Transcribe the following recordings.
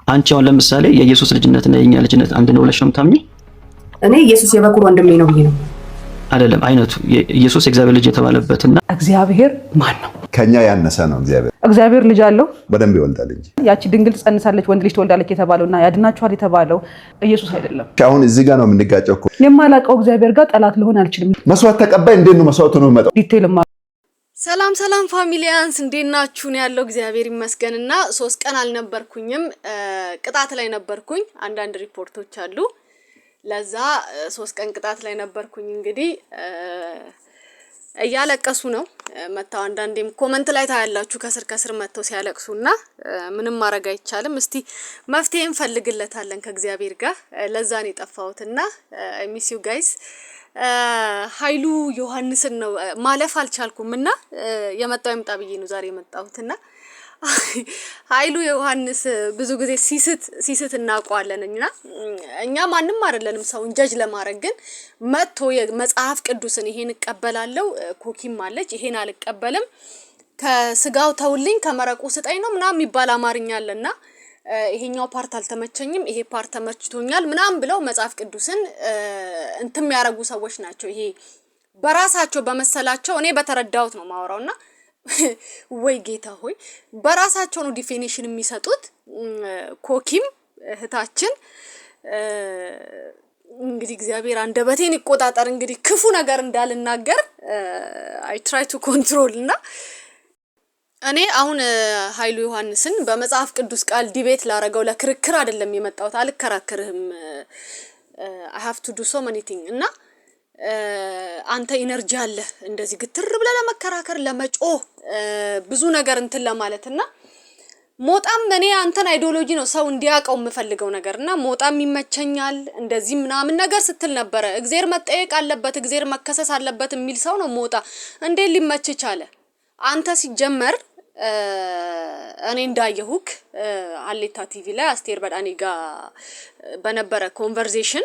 አንቺ አሁን ለምሳሌ የኢየሱስ ልጅነትና የኛ ልጅነት አንድ ነው ብለሽ ነው የምታምኚው? እኔ ኢየሱስ የበኩር ወንድሜ ነው ብዬ ነው አይደለም። አይነቱ ኢየሱስ የእግዚአብሔር ልጅ የተባለበትና እግዚአብሔር ማን ነው? ከኛ ያነሰ ነው እግዚአብሔር። እግዚአብሔር ልጅ አለው በደንብ ይወልዳል እንጂ ያቺ ድንግል ጸንሳለች ወንድ ልጅ ትወልዳለች የተባለውና ያድናችኋል የተባለው ኢየሱስ አይደለም። አሁን እዚህ ጋር ነው የምንጋጨው እኮ። የማላውቀው እግዚአብሔር ጋር ጠላት ልሆን አልችልም። መስዋዕት ተቀባይ እንዴት ነው መስዋዕቱ ነው የሚመጣው? ዲቴል ሰላም ሰላም ፋሚሊያንስ እንዴት ናችሁ? ነው ያለው እግዚአብሔር ይመስገንና 3 ቀን አልነበርኩኝም፣ ቅጣት ላይ ነበርኩኝ። አንዳንድ ሪፖርቶች አሉ ለዛ 3 ቀን ቅጣት ላይ ነበርኩኝ። እንግዲህ እያለቀሱ ነው መጣው። አንዳንዴም ኮሜንት ላይ ታያላችሁ ከስር መተው ሲያለቅሱና ምንም ማድረግ አይቻልም። እስቲ መፍትሄ እንፈልግለታለን ከእግዚአብሔር ጋር። ለዛ ነው የጠፋሁትና አይ ሚስ ዩ ጋይስ። ኃይሉ ዮሐንስን ነው ማለፍ አልቻልኩምና የመጣው ይምጣ ብዬ ነው ዛሬ የመጣሁትና ኃይሉ ዮሐንስ ብዙ ጊዜ ሲስት እናውቀዋለንና እኛ ማንንም አይደለንም ሰውን ጀጅ ለማድረግ፣ ግን መጥቶ የመጽሐፍ ቅዱስን ይሄን እቀበላለሁ ኮኪም አለች ይሄን አልቀበልም ከስጋው ተውልኝ ከመረቁ ስጠኝ ነው ምናምን የሚባል አማርኛ አለና ይሄኛው ፓርት አልተመቸኝም ይሄ ፓርት ተመችቶኛል ምናምን ብለው መጽሐፍ ቅዱስን እንትም ያረጉ ሰዎች ናቸው። ይሄ በራሳቸው በመሰላቸው እኔ በተረዳሁት ነው ማወራውና ወይ ጌታ ሆይ በራሳቸው ነው ዲፊኒሽን የሚሰጡት። ኮኪም እህታችን እንግዲህ እግዚአብሔር አንደበቴን ይቆጣጠር፣ እንግዲህ ክፉ ነገር እንዳልናገር አይ ትራይ ቱ ኮንትሮል እና እኔ አሁን ኃይሉ ዮሐንስን በመጽሐፍ ቅዱስ ቃል ዲቤት ላረገው ለክርክር አይደለም የመጣሁት። አልከራከርህም I have to do so many things እና አንተ ኢነርጂ አለ እንደዚህ ግትር ብለ ለመከራከር ለመጮህ ብዙ ነገር እንትን ለማለትና ሞጣም እኔ አንተን አይዲዮሎጂ ነው ሰው እንዲያቀው የምፈልገው ነገርና ሞጣም ይመቸኛል እንደዚህ ምናምን ነገር ስትል ነበር። እግዚአብሔር መጠየቅ አለበት እግዚአብሔር መከሰስ አለበት የሚል ሰው ነው ሞጣ። እንዴ ሊመች ቻለ? አንተ ሲጀመር እኔ እንዳየሁክ አሌታ ቲቪ ላይ አስቴር በዳኒ ጋር በነበረ ኮንቨርሴሽን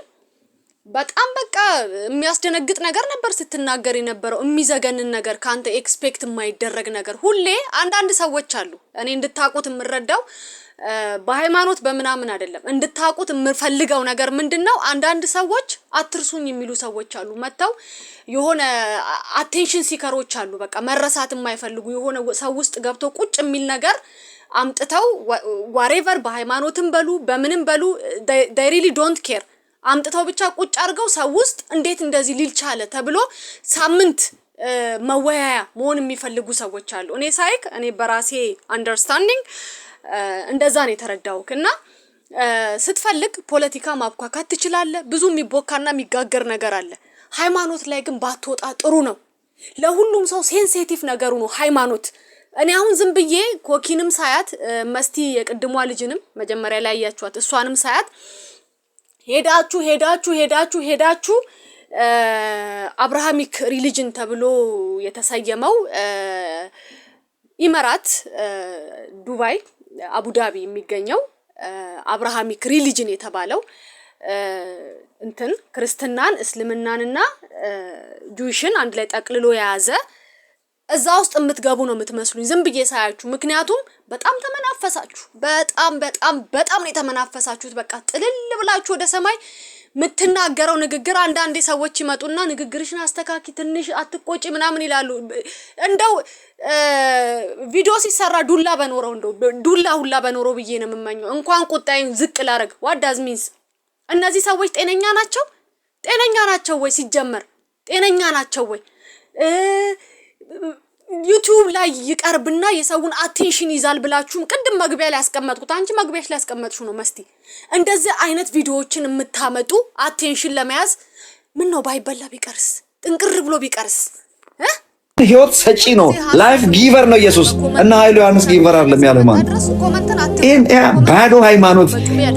በጣም በቃ የሚያስደነግጥ ነገር ነበር ስትናገር የነበረው፣ የሚዘገንን ነገር ካንተ ኤክስፔክት የማይደረግ ነገር። ሁሌ አንዳንድ ሰዎች አሉ እኔ እንድታቁት የምረዳው በሃይማኖት በመናምን አይደለም እንድታቁት የምፈልገው ነገር ምንድነው፣ አንዳንድ ሰዎች አትርሱኝ የሚሉ ሰዎች አሉ። መጣው የሆነ አቴንሽን ሲከሮች አሉ፣ በቃ መረሳት የማይፈልጉ የሆነ ሰው ውስጥ ገብቶ ቁጭ የሚል ነገር አምጥተው whatever በሃይማኖትም በሉ በምንም በሉ they really don't care አምጥተው ብቻ ቁጭ አርገው ሰው ውስጥ እንዴት እንደዚህ ሊል ቻለ ተብሎ ሳምንት መወያያ መሆን የሚፈልጉ ሰዎች አሉ። እኔ ሳይክ እኔ በራሴ አንደርስታንዲንግ እንደዛ ነው የተረዳውክና ስትፈልግ ፖለቲካ ማብኳካት ትችላለህ። ብዙ የሚቦካና የሚጋገር ነገር አለ። ሃይማኖት ላይ ግን ባትወጣ ጥሩ ነው። ለሁሉም ሰው ሴንሲቲቭ ነገሩ ነው ሃይማኖት። እኔ አሁን ዝም ብዬ ኮኪንም ሳያት መስቲ የቅድሟ ልጅንም መጀመሪያ ላይ ያያችኋት እሷንም ሳያት ሄዳችሁ አብርሃሚክ ሪሊጅን ተብሎ የተሰየመው ኢማራት ዱባይ አቡዳቢ የሚገኘው አብርሃሚክ ሪሊጅን የተባለው እንትን ክርስትናን እስልምናንና ጁይሽን አንድ ላይ ጠቅልሎ የያዘ እዛ ውስጥ የምትገቡ ነው የምትመስሉኝ ዝም ብዬ ሳያችሁ። ምክንያቱም በጣም ተመናፈሳችሁ፣ በጣም ነው የተመናፈሳችሁት። በቃ ጥልል ብላችሁ ወደ ሰማይ ምትናገረው ንግግር አንዳንዴ ሰዎች ይመጡና ንግግርሽን አስተካኪ ትንሽ አትቆጪ ምናምን ይላሉ። እንደው ቪዲዮ ሲሰራ ዱላ በኖረው እንደው ዱላ ሁላ በኖረው ብዬ ነው የምመኘው። እንኳን ቁጣዬን ዝቅ ላረግ what does means እነዚህ ሰዎች ጤነኛ ናቸው ወይ? ሲጀመር ጤነኛ ናቸው ወይ? ዩቲዩብ ላይ ይቀርብና የሰውን አቴንሽን ይዛል ብላችሁ ቅድም መግቢያ ላይ ያስቀመጥኩት አንቺ መግቢያሽ ላይ ያስቀመጥሽው ነው መስቲ። እንደዚህ አይነት ቪዲዮዎችን የምታመጡ አቴንሽን ለመያዝ ምን ነው ባይበላ ቢቀርስ ጥንቅር ብሎ ቢቀርስ ህይወት ሰጪ ነው። ላይፍ ጊቨር ነው ኢየሱስ እና ኃይሉ ዮሐንስ ጊቨር አይደለም ያለው ማለት ይሄን ባዶ ሃይማኖት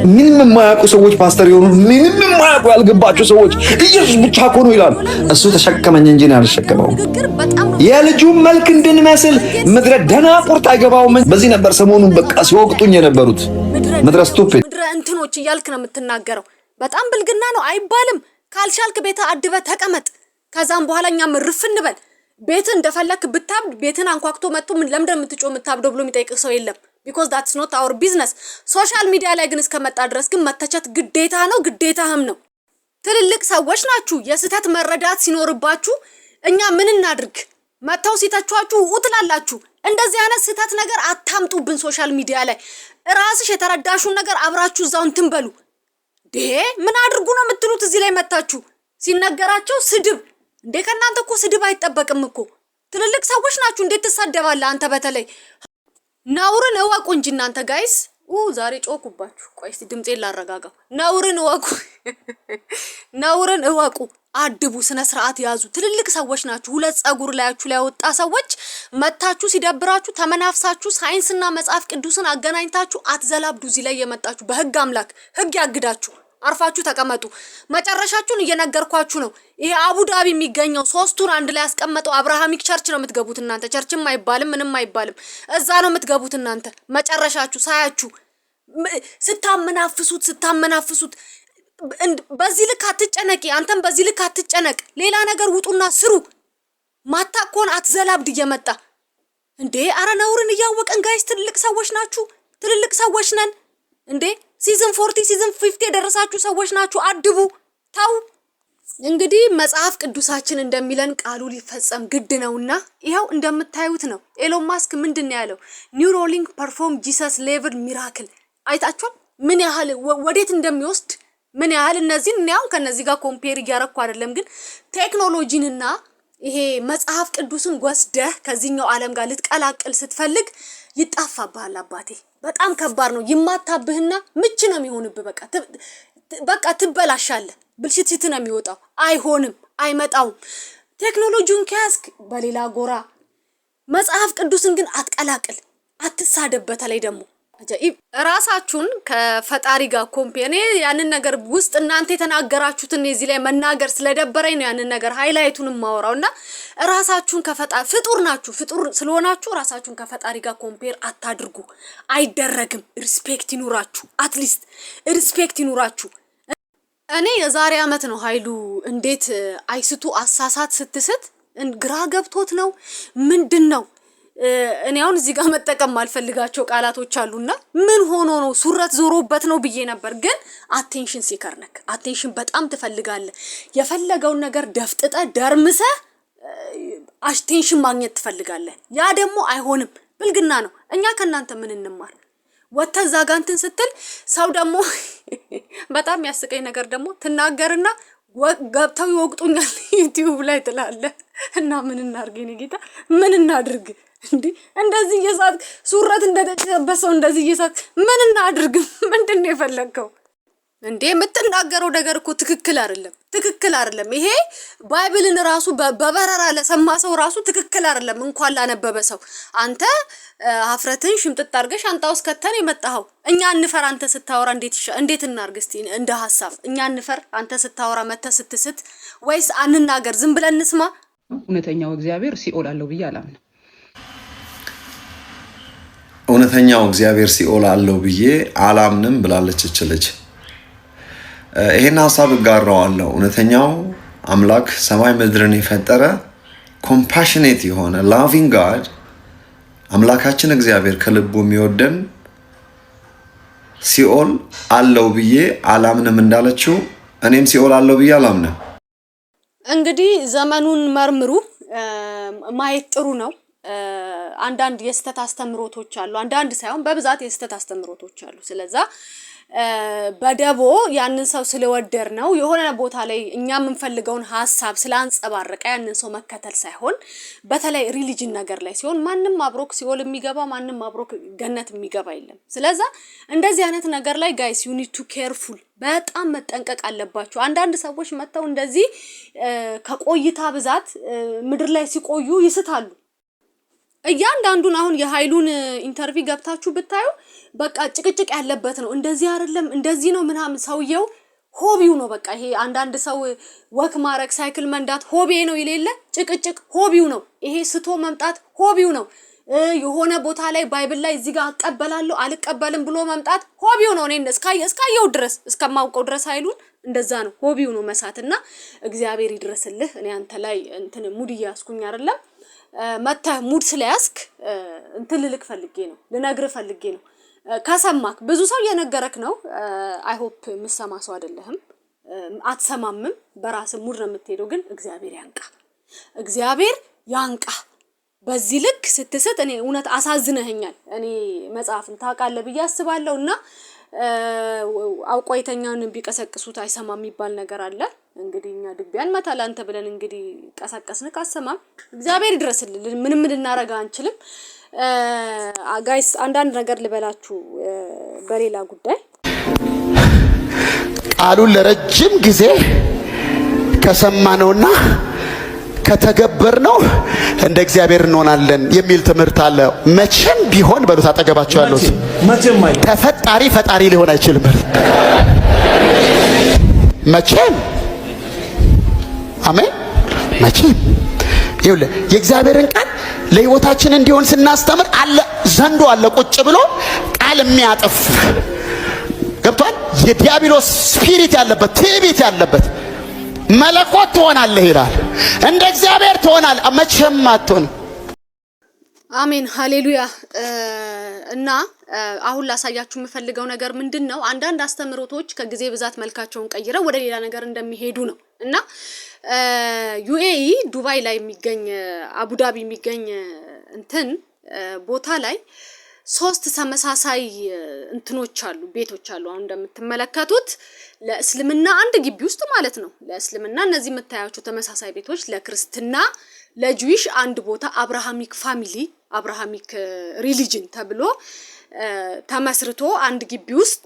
ምንም የማያውቁ ሰዎች ፓስተር የሆኑ ምንም የማያውቁ ያልገባቸው ሰዎች ኢየሱስ ብቻ እኮ ነው ይላሉ። እሱ ተሸከመኝ እንጂ ነው ያልሸከመው። የልጁ መልክ እንድንመስል ምድረ ደናቁርት አይገባውም። በዚህ ነበር ሰሞኑን በቃ ሲወቅጡኝ የነበሩት ምድረ ስቱፒድ ምድረ እንትኖች እያልክ ነው የምትናገረው። በጣም ብልግና ነው አይባልም። ካልሻልክ ቤተ አድበ ተቀመጥ። ከዛም በኋላ እኛም ርፍ እንበል። ቤት እንደፈለክ ብታብድ ቤትን አንኳክቶ መጥቶ ምን ለምንድነው የምትጮህ የምታብደው ብሎ የሚጠይቅ ሰው የለም። because that's not our business ሶሻል ሚዲያ ላይ ግን እስከመጣ ድረስ ግን መተቸት ግዴታ ነው ግዴታህም ነው ትልልቅ ሰዎች ናችሁ የስተት መረዳት ሲኖርባችሁ እኛ ምን እናድርግ መታው ሲታችኋችሁ ውጥላላችሁ እንደዚህ አይነት ስተት ነገር አታምጡብን ሶሻል ሚዲያ ላይ ራስሽ የተረዳሹን ነገር አብራችሁ ዛውን ትንበሉ ምን አድርጉ ነው የምትሉት እዚህ ላይ መታችሁ ሲነገራቸው ስድብ እንዴ ከናንተ እኮ ስድብ አይጠበቅም እኮ ትልልቅ ሰዎች ናችሁ እንዴት ተሳደባለህ አንተ በተለይ ነውርን እወቁ እንጂ እናንተ ጋይስ ዛሬ ጮኩባችሁ ቆይ እስቲ ድምጼን ላረጋጋው ነውርን እወቁ አድቡ ስነ ስርዓት ያዙ ትልልቅ ሰዎች ናችሁ ሁለት ጸጉር ላያችሁ ላይ ወጣ ሰዎች መታችሁ ሲደብራችሁ ተመናፍሳችሁ ሳይንስና መጽሐፍ ቅዱስን አገናኝታችሁ አትዘላብዱ እዚህ ላይ የመጣችሁ በህግ አምላክ ህግ ያግዳችሁ አርፋችሁ ተቀመጡ መጨረሻችሁን እየነገርኳችሁ ነው ይሄ አቡዳቢ የሚገኘው ሶስቱን አንድ ላይ ያስቀመጠው አብርሃሚክ ቸርች ነው የምትገቡት እናንተ ቸርችም አይባልም ምንም አይባልም እዛ ነው የምትገቡት እናንተ መጨረሻችሁ ሳያችሁ ስታመናፍሱት በዚህ ልክ አትጨነቂ አንተም በዚህ ልክ አትጨነቅ ሌላ ነገር ውጡና ስሩ ማታቆን አትዘላብድ እየመጣ እንዴ አረ ነውርን እያወቀን ጋይስ ትልልቅ ሰዎች ናችሁ ትልልቅ ሰዎች ነን እንዴ ሲዝን 40 ሲዝን 50 የደረሳችሁ ሰዎች ናችሁ አድቡ ታው እንግዲህ መጽሐፍ ቅዱሳችን እንደሚለን ቃሉ ሊፈጸም ግድ ነውና ይሄው እንደምታዩት ነው ኤሎን ማስክ ምንድነው ያለው ኒውሮሊንክ ፐርፎርም ጂሰስ ሌቨል ሚራክል አይታችሁ ምን ያህል ወዴት እንደሚወስድ ምን ያህል እነዚህን ነው ከነዚህ ጋር ኮምፔር ያረኩ አይደለም ግን ቴክኖሎጂንና ይሄ መጽሐፍ ቅዱስን ወስደህ ከዚህኛው ዓለም ጋር ልትቀላቅል ስትፈልግ ይጣፋባል አባቴ በጣም ከባድ ነው ይማታብህና ምች ነው የሚሆንብህ በቃ ትበላሻለህ ብልሽት ነው የሚወጣው አይሆንም አይመጣውም ቴክኖሎጂውን ከያዝክ በሌላ ጎራ መጽሐፍ ቅዱስን ግን አትቀላቅል አትሳደበት ላይ ደግሞ ራሳችሁን ከፈጣሪ ጋር ኮምፔር ያንን ነገር ውስጥ እናንተ የተናገራችሁትን እዚህ ላይ መናገር ስለደበረኝ ነው ያንን ነገር ሃይላይቱን ማወራውና ራሳችሁን ከፈጣሪ ፍጡር ናችሁ ፍጡር ስለሆናችሁ ራሳችሁን ከፈጣሪ ጋር ኮምፔር አታድርጉ አይደረግም ሪስፔክት ይኑራችሁ አትሊስት ሪስፔክት ይኑራችሁ እኔ የዛሬ አመት ነው ኃይሉ እንዴት አይስቱ አሳሳት ስትስት ግራ ገብቶት ነው ምንድነው እኔ አሁን እዚህ ጋር መጠቀም ማልፈልጋቸው ቃላቶች አሉና ምን ሆኖ ነው ሱረት ዞሮበት ነው ብዬ ነበር ግን አቴንሽን ሲከር ነክ አቴንሽን በጣም ትፈልጋለህ የፈለገውን ነገር ደፍጥጠ ደርምሰ አቴንሽን ማግኘት ትፈልጋለህ ያ ደግሞ አይሆንም ብልግና ነው እኛ ከናንተ ምን እንማር ወተዛ ጋንትን ስትል ሰው ደግሞ በጣም ያስቀኝ ነገር ደግሞ ትናገርና ገብተው ይወቅጡኛል ዩቲዩብ ላይ ትላለህ እና ምን እናርግ የኔ ጌታ ምን እናድርግ እንዴ እንደዚህ እየሳት ሱረት እንደተጨበሰው እንደዚህ እየሳት ምን እናድርግ ምንድነው የፈለከው እንዴ የምትናገረው ነገር እኮ ትክክል አይደለም ይሄ ባይብልን ራሱ በበረራ ለሰማ ሰው ራሱ ትክክል አይደለም እንኳን ላነበበ ሰው አንተ አፍረትን ሽምጥጥ አርገሽ አንታውስ ከተን የመጣው እኛ እንፈር አንተ ስታወራ እንዴት እናርግ እስቲ እንደ ሐሳብ እኛ እንፈር አንተ ስታወራ መተ ስትስት ወይስ አንናገር ዝም ብለን እንስማ እውነተኛው እግዚአብሔር ሲኦል አለው ብዬ አላምንም እውነተኛው እግዚአብሔር ሲኦል አለው ብዬ አላምንም ብላለች እችልች ይሄን ሐሳብ ጋራዋለሁ እውነተኛው አምላክ ሰማይ ምድርን የፈጠረ ኮምፓሽኔት የሆነ ላቪንግ ጋድ አምላካችን እግዚአብሔር ከልቡ የሚወደን ሲኦል አለው ብዬ አላምንም እንዳለችው እኔም ሲኦል አለው ብዬ አላምንም እንግዲህ ዘመኑን መርምሩ ማየት ጥሩ ነው አንዳንድ የስተት አስተምሮቶች አሉ አንዳንድ ሳይሆን በብዛት የስተት አስተምሮቶች አሉ ስለዛ በደቦ ያንን ሰው ስለወደር ነው የሆነ ቦታ ላይ እኛ የምንፈልገውን ሐሳብ ስላንጸባረቀ ያንን ሰው መከተል ሳይሆን በተለይ ሪሊጅን ነገር ላይ ሲሆን ማንንም አብሮክ ሲኦል የሚገባ ማንንም አብሮክ ገነት የሚገባ የለም ስለዛ እንደዚህ አይነት ነገር ላይ ጋይስ you need to careful በጣም መጠንቀቅ አለባችሁ አንዳንድ ሰዎች መተው እንደዚህ ከቆይታ ብዛት ምድር ላይ ሲቆዩ ይስታሉ እያንዳንዱን አሁን የኃይሉን ኢንተርቪው ገብታችሁ ብታዩ በቃ ጭቅጭቅ ያለበት ነው እንደዚህ አይደለም እንደዚህ ነው ምናምን ሰውየው ሆቢው ነው በቃ ይሄ አንዳንድ ሰው ወክ ማረክ ሳይክል መንዳት ሆቢ ነው ይሌለ ጭቅጭቅ ሆቢው ነው ይሄ ስቶ መምጣት ሆቢው ነው የሆነ ቦታ ላይ ባይብል ላይ እዚህ ጋር አቀበላለሁ አልቀበልም ብሎ መምጣት ሆቢው ነው እኔ እስካየው ድረስ እስከማውቀው ድረስ ኃይሉን እንደዛ ነው ሆቢው ነው መሳትና እግዚአብሔር ይድረስልህ እኔ አንተ ላይ እንትን ሙድ ያስኩኝ አይደለም መተ ሙድ ስለያስክ እንትን ልልክ ፈልጌ ነው ልነግር ፈልጌ ነው ከሰማክ ብዙ ሰው እየነገረክ ነው አይ ሆፕ ምሰማ ሰው አይደለህም አትሰማምም በራስ ሙድ ነው የምትሄደው ግን እግዚአብሔር ያንቃ በዚህ ልክ ስትሰጥ እኔ እውነት አሳዝነህኛል እኔ መጽሐፍን ታውቃለህ ብዬ አስባለሁና አውቆይተኛን ቢቀሰቅሱት አይሰማም የሚባል ነገር አለ እንግዲህኛ ድቢያን መታላንተ ብለን እንግዲህ ቀሰቀስን ካሰማም እግዚአብሔር ይድረስልን ምንም ልናረጋ አንችልም ጋይስ አንዳንድ ነገር ልበላችሁ በሌላ ጉዳይ ቃሉን ለረጅም ጊዜ ከሰማነውና ከተገበርነው እንደ እግዚአብሔር እንሆናለን የሚል ትምህርት አለ መቼም ቢሆን በሉት አጠገባቸው ያሉት ተፈጣሪ ፈጣሪ ሊሆን አይችልም መቼም አሜን መቼም ይኸውልህ የእግዚአብሔርን ቃል ለህይወታችን እንዲሆን ስናስተምር አለ ዘንዶ አለ ቁጭ ብሎ ቃል የሚያጥፍ ገብቷል የዲያብሎስ ስፒሪት ያለበት ትዕቢት ያለበት መለኮት ትሆናለህ ይላል እንደ እግዚአብሔር ትሆናለህ መቼም አትሆን አሜን ሃሌሉያ እና አሁን ላሳያችሁ የምፈልገው ነገር ምንድነው አንዳንድ አስተምሮቶች ከጊዜ ብዛት መልካቸውን ቀይረው ወደ ሌላ ነገር እንደሚሄዱ ነው እና ዩኤኢ ዱባይ ላይ የሚገኝ አቡዳቢ የሚገኝ እንትን ቦታ ላይ 3 ተመሳሳይ እንትኖች አሉ ቤቶች አሉ አሁን እንደምትመለከቱት ለእስልምና አንድ ግቢ ውስጥ ማለት ነው ለእስልምና እነዚህ የምታያቸው ተመሳሳይ ቤቶች ለክርስትና ለጁዊሽ አንድ ቦታ አብርሃሚክ ፋሚሊ አብርሃሚክ ሪሊጅን ተብሎ ተመስርቶ አንድ ግቢ ውስጥ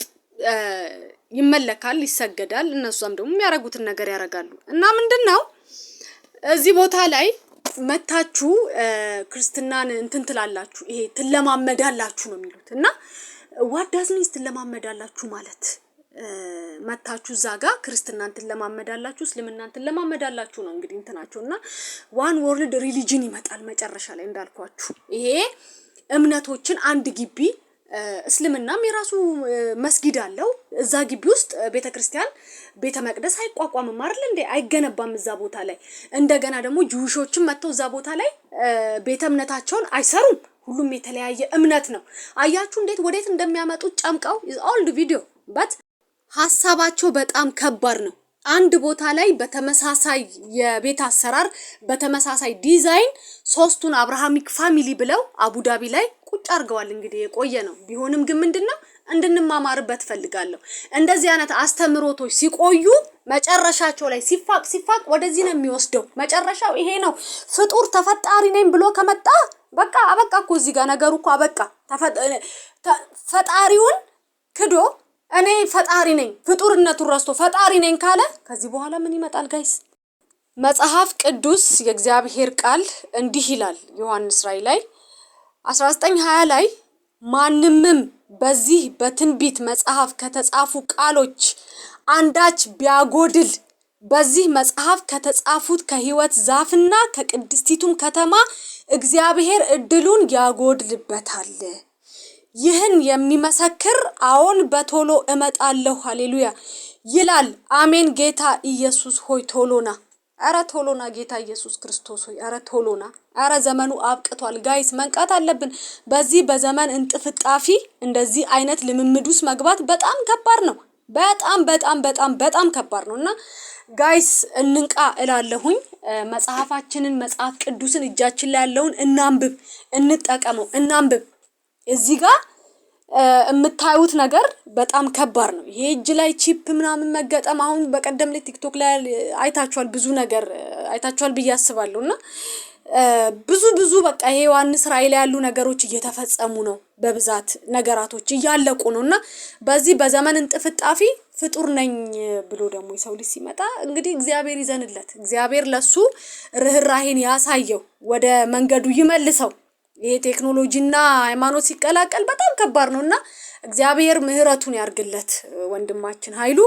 ይመለካል ይሰገዳል እነሱም ደግሞ የሚያረጉትን ነገር ያረጋሉ እና ምንድነው እዚህ ቦታ ላይ መታችሁ ክርስትናን እንትን ትላላችሁ ይሄ ትለማመዳላችሁ ነው የሚሉት እና what does mean ትለማመዳላችሁ ማለት መታችሁ ዛጋ ክርስትናን ትለማመዳላችሁ እስልምናን ትለማመዳላችሁ ነው እንግዲህ እንትናቸውና one world religion ይመጣል መጨረሻ ላይ እንዳልኳችሁ ይሄ እምነቶችን አንድ ግቢ እስልምናም የራሱ መስጊድ አለው እዛ ግቢ ውስጥ ቤተክርስቲያን ቤተ መቅደስ አይቋቋምም አይደል እንዴ አይገነባም እዛ ቦታ ላይ እንደገና ደግሞ ጁዊሾችም መተው እዛ ቦታ ላይ ቤተ እምነታቸውን አይሰሩም ሁሉም የተለያየ እምነት ነው አያችሁ እንዴት ወዴት እንደሚያመጡት ጨምቀው all the video but ሐሳባቸው በጣም ከባድ ነው አንድ ቦታ ላይ በተመሳሳይ የቤት አሰራር በተመሳሳይ ዲዛይን ሶስቱን አብርሃሚክ ፋሚሊ ብለው አቡዳቢ ላይ ቁጭ አርገዋል እንግዲህ የቆየ ነው ቢሆንም ግን ምንድነው እንድንማማርበት ፈልጋለሁ እንደዚህ አይነት አስተምሮቶች ሲቆዩ መጨረሻቸው ላይ ሲፋቅ ወደዚህ ነው የሚወስደው መጨረሻው ይሄ ነው ፍጡር ተፈጣሪ ነኝ ብሎ ከመጣ በቃ አበቃ እኮ እዚህ ጋር ነገሩ እኮ አበቃ ፈጣሪውን ክዶ እኔ ፈጣሪ ነኝ ፍጡርነቱን ረስቶ ፈጣሪ ነኝ ካለ ከዚህ በኋላ ምን ይመጣል ጋይስ መጽሐፍ ቅዱስ የእግዚአብሔር ቃል እንዲህ ይላል ዮሐንስ ራእይ ላይ 19:20 ላይ ማንምም በዚህ በትንቢት መጽሐፍ ከተጻፉ ቃሎች አንዳች ቢያጎድል በዚህ መጽሐፍ ከተጻፉት ከሕይወት ዛፍና ከቅድስቲቱም ከተማ እግዚአብሔር እድሉን ያጎድልበታል ይህን የሚመሰክር አዎን በቶሎ እመጣለሁ ሃሌሉያ ይላል አሜን ጌታ ኢየሱስ ሆይ ቶሎና አረ ቶሎና ጌታ ኢየሱስ ክርስቶስ ሆይ አረ ቶሎና አረ ዘመኑ አብቅቷል ጋይስ መንቃት አለብን በዚህ በዘመን እንጥፍጣፊ እንደዚህ አይነት ልምምዱስ መግባት በጣም ከባድ ነው በጣም ከባድ ነውና ጋይስ እንንቃ እላለሁኝ መጽሐፋችንን መጽሐፍ ቅዱስን እጃችን ላይ ያለውን እናንብብ እንጠቀመው እናንብብ እዚህ ጋር የምታዩት ነገር በጣም ከባድ ነው ይሄ እጅ ላይ ቺፕ ምናምን መገጠም አሁን በቀደም ላይ ቲክቶክ ላይ አይታችኋል ብዙ ነገር አይታችኋል ብዬ አስባለሁና ብዙ በቃ ይሄ ዮሐንስ ራእይ ላይ ያሉ ነገሮች እየተፈጸሙ ነው በብዛት ነገራቶች እያለቁ ነውና በዚህ በዘመን እንጥፍጣፊ ፍጡር ነኝ ብሎ ደግሞ ይሰው ልጅ ሲመጣ እንግዲህ እግዚአብሔር ይዘንለት እግዚአብሔር ለሱ ርህራሄን ያሳየው ወደ መንገዱ ይመልሰው ይሄ ቴክኖሎጂና ሃይማኖት ሲቀላቀል በጣም ከባድ ነውና እግዚአብሔር ምህረቱን ያርግለት ወንድማችን ኃይሉ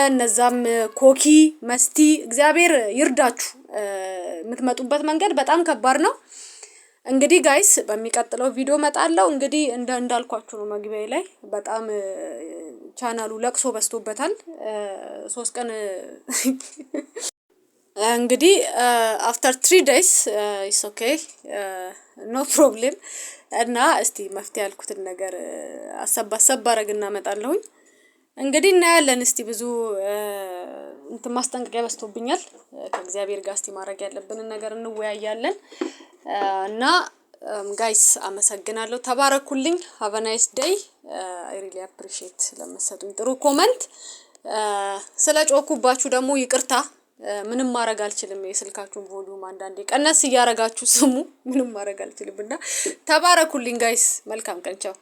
እነዛም ኮኪ መስቲ እግዚአብሔር ይርዳችሁ የምትመጡበት መንገድ በጣም ከባድ ነው እንግዲህ ጋይስ በሚቀጥለው ቪዲዮ መጣለው እንግዲህ እንዳልኳችሁ ነው መግቢያዬ ላይ በጣም ቻናሉ ለቅሶ በስቶበታል 3 ቀን እንግዲህ after 3 days is okay no problem እና እስቲ መፍትሄ ያልኩትን ነገር አሰባሰብ አረግና መጣለሁኝ እንግዲህ እናያለን እስቲ ብዙ እንትን ማስጠንቀቂያ በስቶብኛል ከእግዚአብሔር ጋር እስቲ ማድረግ ያለብንን ነገር እንወያያለን እና guys አመሰግናለሁ ተባረኩልኝ have a nice day I really appreciate ለምትሰጡኝ ጥሩ ኮሜንት ስለጮኩባችሁ ደግሞ ይቅርታ ምንም ማድረግ አልችልም የስልካችሁን ቮሊዩም አንዳንዴ ቀነስ ያረጋችሁ ስሙ ምንም ማድረግ አልችልምና ተባረኩልኝ ጋይስ መልካም ቀን ቻው